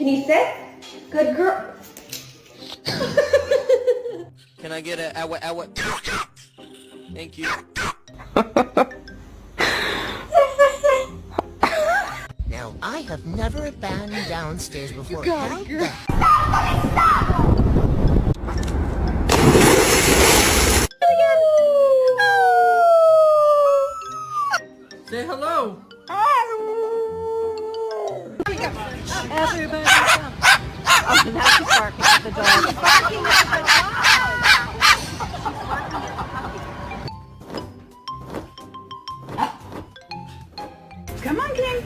Can you sit? Good girl. Can I get a awa? Thank you. Now, I have never been downstairs before. You got it, girl. Say hello. Everybody come. Oh, now she's barking at the dog. Barking at the dog. Come on, King.